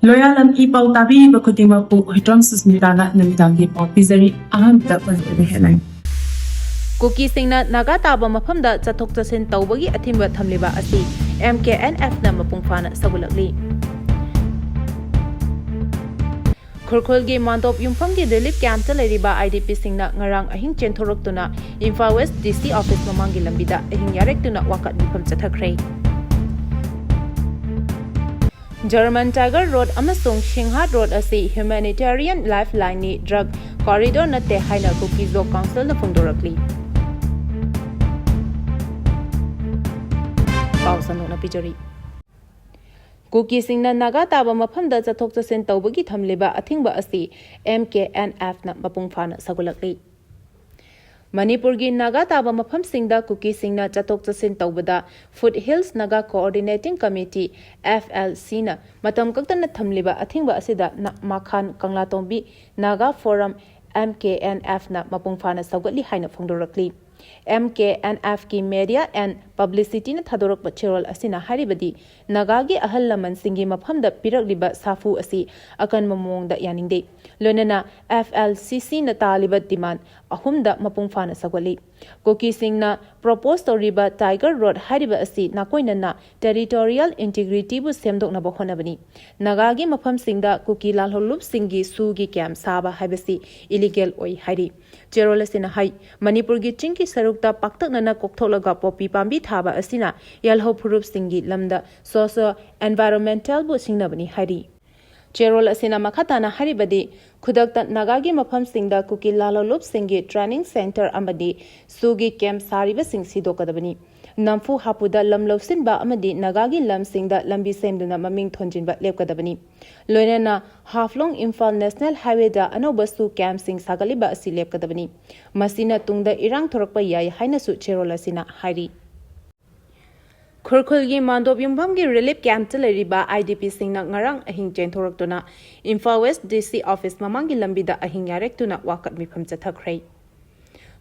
Loyalam E-PAO tabi bakutima po hitram susmitana namitangi po pizari aham da pantabi headline. Kuki singna naga taba mafamda chathok chasin tawbagi athimba thamliba asi MKNF na mapungfana sagulakli. Khurkhulgi mandop yumfamgi relief camp taleriba IDP singna ngarang ahing chenthoroktuna Imphal West DC office mamangi lambida ahing yarektuna Wakhat mifam chathakhrei. German Tiger Road amasung Shinghu Road asi Humanitarian Lifeline ni drug corridor na te haina Kuki Zo Council na phungdorakli. Pausano na pijari. Kuki singna naga taba mafamda chathok chasin tawbagi thamliba athingba asi MKNF na mapungfana sagulakli. Manipuri naga taba mafam singda Kuki singna chathok chasin tawbada Foothills Naga Coordinating Committee FLC na matam kaktana thamliba athingba asida Makhan Kanglatombi Naga Forum MKNF na mapungfana sagulatli haina phongdorakli. MKNF ki media and publicity na thadorak pachirol asina haribadi nagagi ahal laman singi mafamda piragliba safu asi akan mamongda yaningde lonana FLCC na taliba demand ahumda mapungfana sagwali Kuki singna propose toriba Tiger Road hariba asi nakoinana territorial integrity bu semdokna bahonabani nagagi mafam singda Kuki lalholup singi sugi camp saba habasi illegal oi hari cherol asina hai Manipur gi chingki sarukta paktaknana koktholaga popi pambi thaba asina yalho phurup singi lamda socio environmental bu singnabani hari cherol asina makhatana haribadi khudakta nagagi mafam singda Kuki lalolup singi training center amadi sugi camp sariba sing sidokadabani namfu hapuda lamlausinba amadi nagagi lamsingda lambi semduna maming thonjinba lepkadabani loinana haflong Imphal National Highway da anoba su camp sing sagaliba asi lepkadabani masina tungda irang thorakpa yai haina su cherol asina hari Khurkhulgi mandop yumfamgi relief camp taleriba IDP singna ngarang ahing chenthoroktuna Imphal West DC office mamangi lambida ahing yarektuna Wakhat mifam chathakhrei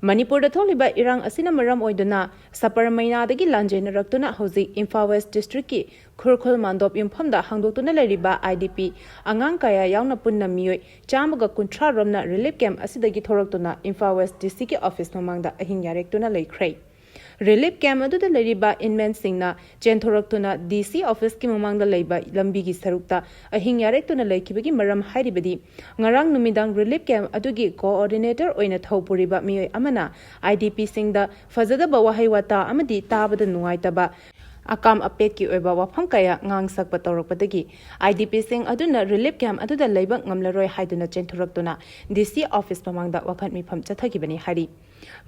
Manipur da tholiba irang asina maram oiduna sapar maina dagi lanjena raktuna hoji Imphal West district ki Khurkhul mandop yumfamda hangdoktuna leriba IDP angang kaya yauna punna miyoi chamaga kunthra romna relief camp asidagi thoroktuna Imphal West DC ki office mamangda ahing yarektuna leikrei Relief camp aduda leriba inmen singna chenthoroktuna DC office ki mamangda leiba lambi gi sarukta ahing yarektuna leikibagi maram hairibadi ngarang numidang relief camp adugi coordinator oina thopuriba miyoi amana IDP singda fazada bawahai wata amadi tabada nuaitaba akam apet ki oiba wafam kaya ngang sakpa tawrakpadagi IDP sing aduna relief camp aduda leiba ngamlaroi haiduna chenthoroktuna DC office mamangda Wakhat mifam chathagibani hari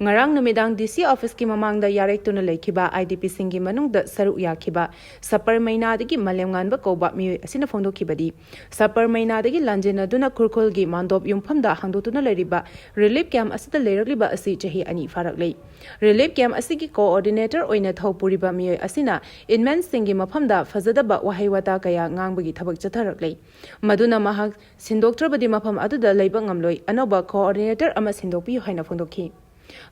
ngarang numidang DC office ki mamangda yarektuna leikiba IDP singi manungda saru yakiba sapar maina dagi malemngan ba koba mi asina phongdokibadi sapar maina dagi lanjena duna Khurkhulgi mandop yumfamda hangdotuna leriba relief camp asida leiraliba asi chahi ani faraklei relief camp asigi coordinator oina thopuriba mi asina inmen singi mafamda fazadaba wahaiwata kaya ngangbagi thabak chatharaklei maduna mahak sindoktrabadi mafam aduda leiba ngamloi anoba coordinator ama sindokpi haina phongdokhi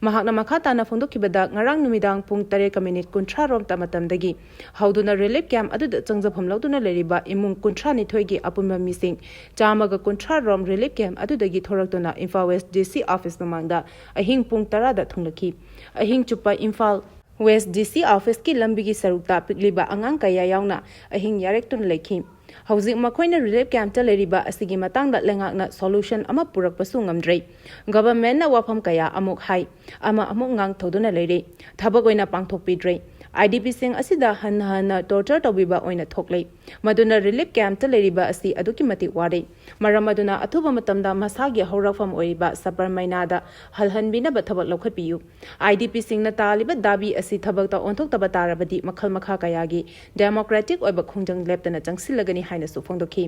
Mahakna makhatana phongdokibada ngarang numidang pung 3:30 rom tamatamdagi hauduna relief camp aduda changjapam lauduna leriba imung 32 gi apunma mising chamaga 30 rom relief camp adudagi thoraktuna Imphal West DC office mamangda ahing pung 10 da thunglaki ahing chupa Imphal West DC office ki lambigi sarukta pikliba angang kaya yauna ahing yarektun lekhi Housing Makoina relief camp taleriba asigi matangda lengakna solution ama purakpasu ngamdrei government na wafam kaya amuk hai ama amuk ngang thoduna leire thabak oina pangthokpidrei IDP sing asida hanna torture tobiba oina thoklei maduna relief camp taleriba asi aduki mati ware maramaduna athuba matamda masagi haurakfam oiba sapar mainada halhanbina bathabak lokhatpiyu IDP sing na taliba dabi asi thabak ta onthok taba tarabadi makhal makha kayagi democratic oiba khongjang leptana changsilagani haina su phongdokhi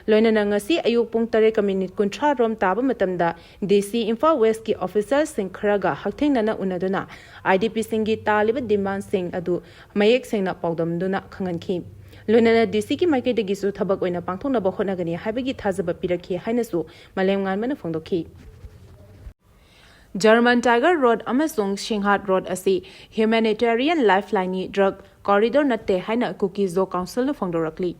loinana ngasi ayuk pung 3:30 rom taba matamda DC Imphal West ki officers sing kharaga hakthengna unaduna IDP singi taliba demand sing adu mayek sengna pawdamduna khangankhi loinana DC ki maike degi su thabak oina pangthongna ba khonagani haibagi thajaba pirakhi haina su malemngan mana phongdokhi German Tiger Road amasung Shinghu Road asi Humanitarian Lifeline ni drug corridor natte haina Kuki Zo Council na phongdorakli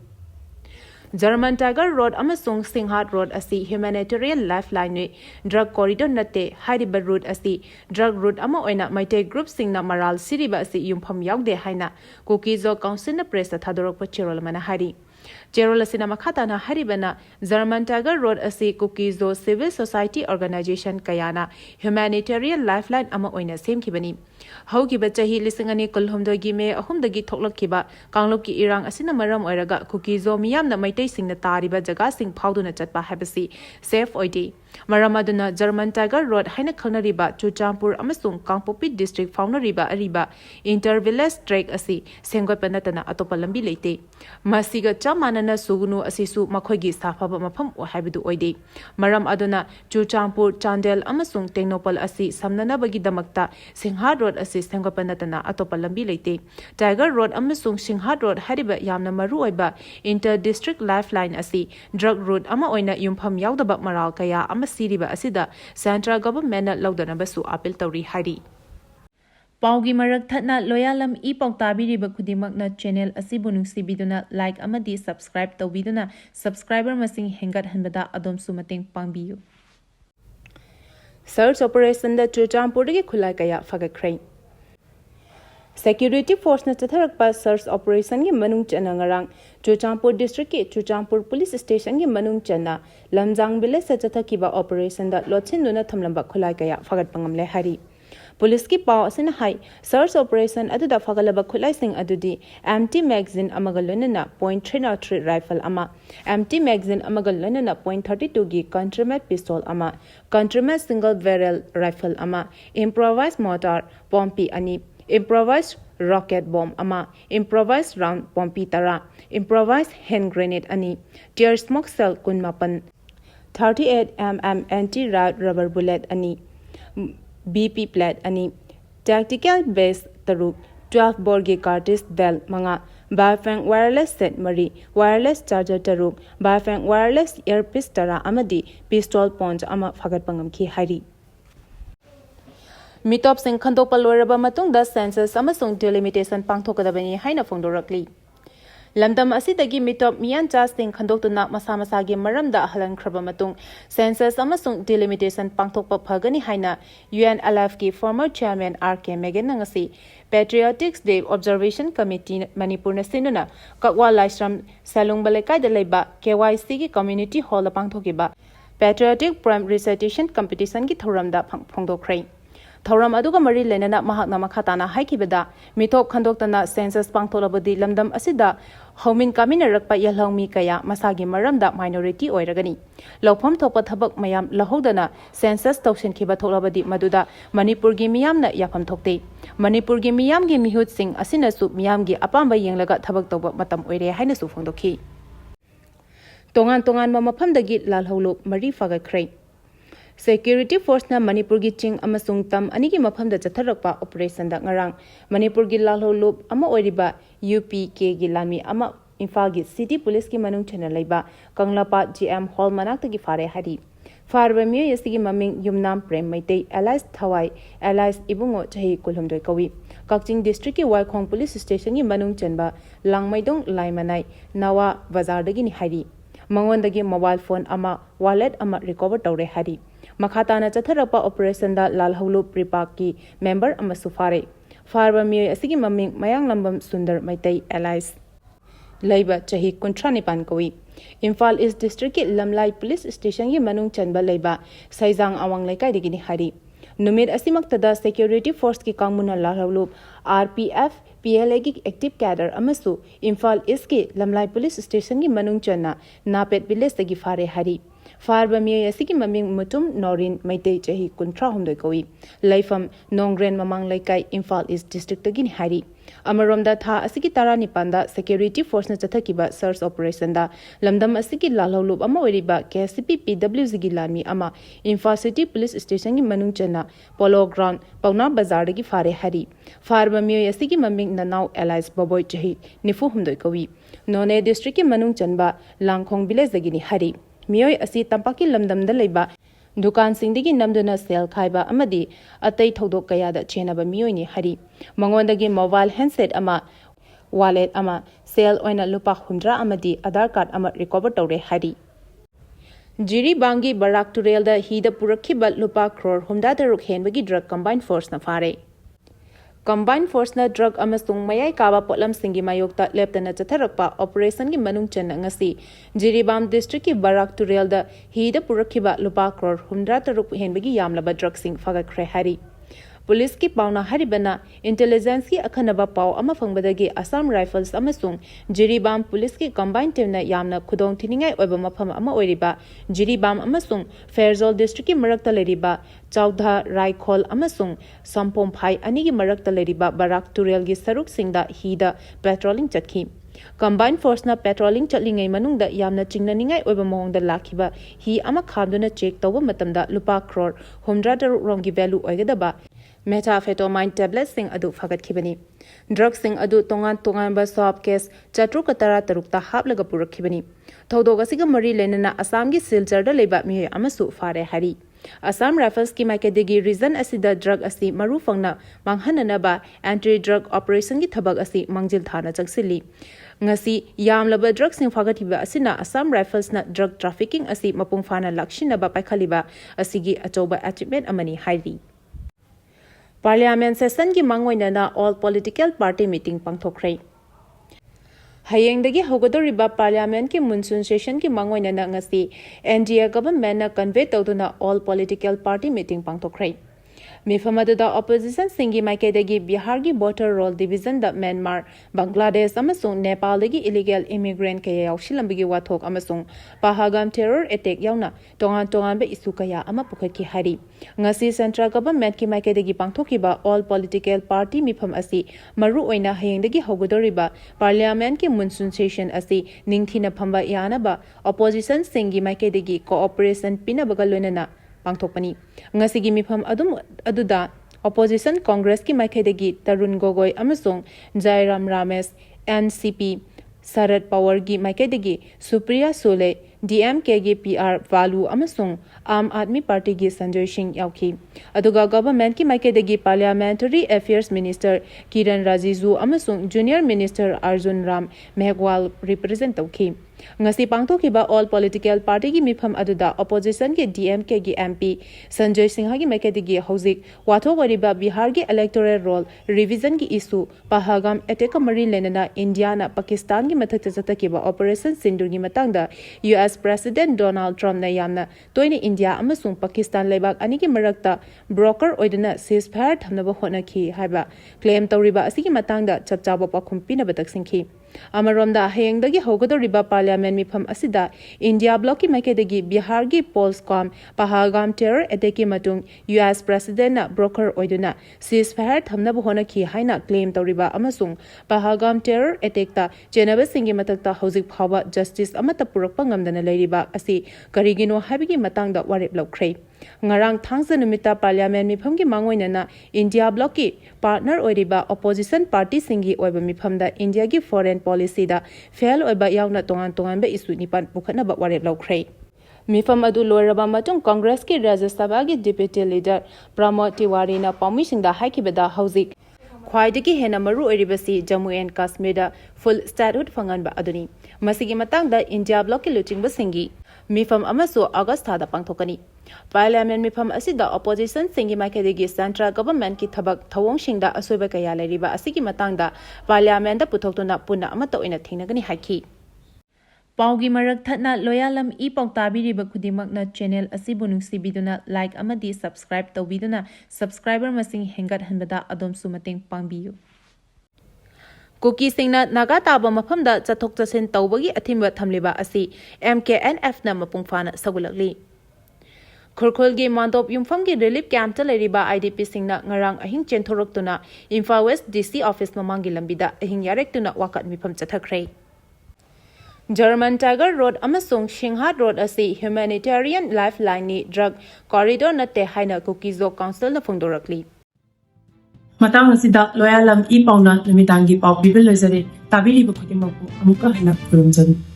German Tiger Road amasung Singhat Road asi Humanitarian Lifeline ni drug corridor nate hariba route asi drug route ama oina maite group singna maral siriba asi yumpham yaude haina Kukizo Council na press thadorok pa cherol mana hari Cherol asina makhata na haribana German Tiger Road asi Kukizo Civil Society Organization kayana Humanitarian Lifeline ama oina semkhibani Haugiba chahi lisingani kulhumdogi me ahumdagi thoklakkiba kanglopki irang asina maram oiraga Kukizo miyamna maitai singna tariba jaga sing phauduna chatpa habasi safe oidi Maramaduna German Tiger Road haina khanariba Chuchampur amasung Kangpopi district faunariba ariba intervillage track asi sengotpa natana atopa lambi leite masiga chamanana sugunu asisu makhoigi safaba mafam haibadu oide maram aduna Chuchampur Chandel amasung Technopol asi samnanabagi damakta Singha Road asi sengotpa natana atopa lambi leite Tiger Road amasung Singha Road hariba yamna maru oiba inter district lifeline asi drug road ama oina yumpham yaudaba maral kaya Siriba asida Central Government na laudanabasu appeal tawri hari. Paugi marak thatna Loyalam E-PAO tabiriba khudimagna channel asibu nungsibiduna like amadi subscribe tawbiduna subscriber masing hengat hanbada adom sumateng pangbiyu. Search operation da Chuchampurgi khulai kaya fagakhrai. Security force na chatharakpa search operation gi manung chana ngarang Chuchampur district ki Chuchampur police station gi manung chana lamjang village sa chathakiba operation da lotchinuna thamlamba khulai kaya fagat pangamle hari police ki paw asina hai search operation aduda fagalaba khulai sing adudi empty magazine amagalonana .303 rifle ama empty magazine amagalonana .32 gi contramat pistol ama contramat single barrel rifle ama improvised mortar pompi ani improvised rocket bomb ama improvised round pompi tara improvised hand grenade ani tear smoke cell kunmapan 38 mm anti rubber bullet ani BP plate ani tactical base taruk 12 borge cartridge bell manga Bafang wireless set mari wireless charger taruk Bafang wireless earpiece tara amadi pistol point ama fagat pangam ki hari Mitop sing khandopal loiraba matungda census amasung delimitation pangthokadabani haina phongdorakli Lamdam asidagi mitop miyan cha sing khandoktuna masa masagi maramda halan khraba matung census amasung delimitation pangthokpa phagani haina UNLF ki former chairman RK Megan ngasi Patriotic Day Observation Committee Manipur na sinuna kakwa laisram salung balekai da leiba KYC ki community hall pangthokiba Patriotic Poem Recitation Competition ki thoramda phongdokrai Thoram aduga mari lenana mahakna makhatana haikibada mitop khandoktana census pangtholabadi lamdam asida homin kamina rakpa yalhongmi kaya masagi maramda minority oiragani lopham thopa thabak mayam lahodana census tawsin khiba tholabadi maduda Manipur gi miyamna yapham thokte Manipur gi miyam gi mihut sing asina su miyam gi apamba yenglaga thabak tawba matam oire haina su phongdokhi tongan mamaphamdagi lalholu mari fagakhrai Security force na Manipur gi ching amasung tam anigi mafamda chatharakpa operation da ngarang Manipur gi lalho loop ama oiriba UPK gi lami ama Imphal gi city police ki manung chana leiba Kanglapa GM hall manakta gi fare hari farba mi yasigi maming yumnam prem maitei allies thawai allies ibungo chahi kulhumdoi kawi Kakching district ki Waikhong police station gi manung chanba langmaidong laimanai nawa bazar dagi ni hari mangondagi mobile phone ama wallet ama recover tawre hari Makhatana chatharapa operation da lalholu pripak ki member ama sufare farba mi asigi maming mayang lambam sundar maitai allies Laiba chahi kuntrani pan kawi Imphal East district ki Lamlai police station gi manung chanba laiba saijang awang laikai digini hari numit asimaktada security force ki kangmuna lalholu RPF PLA ki active cadre amasu Imphal East ki Lamlai police station gi manung channa napet village tagi fare hari farba mi asigi maming mutum norin maitei chahi kuntra humdoi kawi laifam nongren mamang laikai Imphal East district tagi hari Amaromda tha asigi tara nipanda security force na chathakiba search operation da lamdam asigi lalholu ama oiriba KCP PWZ gi lami ama Imphal City police station gi manung chana polo ground pauna bazar gi fare hari farba mi asigi maming nanau allies boboy chahi nifu humdoi kawi None district ki manung chanba Langkhong village gi ni hari Miyoi asi tampaki lamdamda leiba dukan singdigi namduna sel khaiba amadi atai thodok kaya da chenaba miyoi ni hari mangondagi mobile handset ama wallet ama ꯁꯦꯜ ꯑꯣꯏꯅ ꯂꯨꯄꯥ 100 ꯑꯃꯗꯤ Aadhaar card ꯑꯃ recover ꯇꯧꯔꯦ ꯍꯥꯏꯔꯤ ꯖꯤꯔꯤꯕꯥꯝꯒꯤ ꯕꯔꯥꯛ ꯇꯨꯔꯦꯜꯗ ꯍꯤꯗ ꯄꯨꯔꯛꯈꯤꯕ ꯂꯨꯄꯥ crore 63 ꯍꯦꯟꯕꯒꯤ drug combine ꯐꯣꯔꯁꯅ ꯐꯥꯔꯦ combine ꯐꯣꯔꯁꯅ drug ꯑꯃꯁꯨꯡ ꯃꯌꯥꯏ ꯀꯥꯕ ꯄꯣꯠꯂꯝꯁꯤꯡꯒꯤ ꯃꯥꯌꯣꯛꯇ ꯂꯦꯞꯇꯅ ꯆꯠꯊꯔꯛꯄ ꯑꯣꯄꯔꯦꯁꯟꯒꯤ ꯃꯅꯨꯡ ꯆꯟꯅ ꯉꯁꯤ ꯖꯤꯔꯤꯕꯥꯝ ꯗꯤꯁꯇ꯭ꯔꯤꯛꯀꯤ ꯕꯔꯥꯛ ꯇꯨꯔꯦꯜꯗ ꯍꯤꯗ ꯄꯨꯔꯛꯈꯤꯕ ꯂꯨꯄꯥ ꯀ꯭ꯔꯣꯔ 63 ꯍꯦꯟꯕꯒꯤ ꯌꯥꯝꯂꯕ ꯗ꯭ꯔꯒꯁꯤꯡ ꯐꯥꯒꯠꯈ꯭ꯔꯦ ꯍꯥꯏꯔꯤ पुलिसकी पाउना हरिबना इंटेलिजेंस की अखनबा पाउ अमा फंगबदगी असम राइफल्स अमसुंग जिरीबाम पुलिस की कंबाइन टीम यामना खुदोंग थिनिंगाई ओइबा मफम अमा ओइरिबा जिरीबाम अमसुंग फेरजोल डिस्ट्रिक्ट की मरक्ता लेरिबा चौधा राइखोल अमसुंग संपोम फाई अनिगी मरक्ता लेरिबा बराक तुरेल की सरुक सिंगदा हीदा पेट्रोलिंग चटखी कंबाइन फोर्सना पेट्रोलिंग चटलिंगै मनुंगदा यामना चिंगनानिंगाई ओइबा मोंगदा लाखिबा ही अमा खामदुना चेक तौबा मतमदा लुपा क्रोर 100 रोंगी वैल्यू ओइगदबा मेथाफेटोमाइन टैबलेट सिंग अदु फगतखिबनी ड्रग सिंग अदु तोंगान तोंगानबा सॉब केस 713 हापलगा पुरखिबनी थौदोग असिगा मरी लेनना असम की सिलचर द लेबा मिहे अमसु फारे हरी असम राइफल्स की माइकेदेगी रीजन असिदा ड्रग असि मरु फंगना मांगहननबा एंटी ड्रग ऑपरेशन की थबक असि मंजिल थाना चंगसिली ngasi yamlaba drug sing fagatiba asina assam rifles na drug trafficking asi mapung fana lakshina ba paikhaliba asigi achoba achievement amani hairi parliament session ki mangoina na all political party meeting pangthokrai hayengdagi hogodoriba parliament ki monsoon session ki mangoina na ngasi NDA government na convey tawduna all political party meeting pangthokrai Mifamada opposition singi maikadagi Bihar ki border roll division da Myanmar, Bangladesh amasung Nepal dagi illegal immigrant kaya yaushilambi wathok amasung Pahagam terror attack yauna tongan be isu kaya ama pukhaki hari. Ngasi central government ki maikadagi pangthokiba all political party mifam asi maru oina hayengdagi hogodoriba parliament ki monsoon session asi ningthina phamba yana ba opposition singi maikadagi cooperation pinabaga loinana pangthokpani ngasigi mifam aduda opposition congress ki maikhaidagi Tarun Gogoi amasung Jairam Ramesh NCP Sarad Power gi maikhaidagi Supriya Sule DMK gi PR Valu amasung Aam Aadmi Party gi Sanjay Singh yauki aduga government ki maikhaidagi parliamentary affairs minister Kiran Rajizu amasung junior minister Arjun Ram Mehwal represent tauki ngasi pangthokiba all political party gi mifam aduda opposition gi DMK gi MP Sanjay Singh gi maikhaidagi hojik wathok wariba Bihar gi electoral roll revision gi issue Pahagam attack mari lenana India na Pakistan gi mathak chatakiba operation Sindur gi matangda US President Donald Trump na yamna toini India amasung Pakistan leibak ani gi marakta broker oidana ceasefire thamnaba honaki haiba claim tawriba asigi matangda chapchaba pakhum pinaba taksingki Amaronda hayengdagi hogodoriba parliament mifam asida India block ki maikadagi Bihar gi Polscom Pahagam terror attack ki matung US president na broker oiduna ceasefire thamna bohona ki haina claim tawriba amasung Pahagam terror attack ta Jenaba singi matakta hojik phawa justice amata purakpa ngamdana leiriba asi karigino habigi matangda warep lokhrei ngarang thangsa numita parliament mifam ki mangoina na India block ki partner oiriba opposition party singi oiba mifam da India gi foreign policy da fail oiba yauna tongan be isu nipan bukhana ba warep lokhrei mifam adu loiraba matung congress ki rajya sabha gi deputy leader Pramod Tiwari na permission da haikibada hojik khwaidagi hena maru oiribasi Jammu and Kashmir da full statehood fangan ba aduni masigi matang da India block ki luching ba singi mifam amaso August thada pangthokani parliament mifam asida opposition singi maikadagi central government ki thabak thawong singda asoiba kaya leriba asigi matangda parliament da puthoktuna punna amata oina thingnagani haiki Paugi marak thatna Loyalam E-PAO tabiriba khudimagna channel asibu nungsibiduna like amadi subscribe tawbiduna subscriber masing hengat hanbada adom sumateng pangbiyu Kuki singna naga taba mafamda chathok chasen tawbagi athimba thamliba asi MKNF na mapungfana sagulakli Khurkhulgi Mandop Yumfamgi relief camp taleriba IDP singna ngarang ahing chenthoroktuna Imphal West DC office mamangi lambida ahing yarektuna Wakhat mifam chathakhrei German Tiger Road amasung Shinghu Road asi Humanitarian Lifeline ni drug corridor natte haina Kukizo Council na phungdorakli matang asida Loyalam E-PAO na namitangi pau bibil lezari tabiri ba khudimako amuka hina kurumjani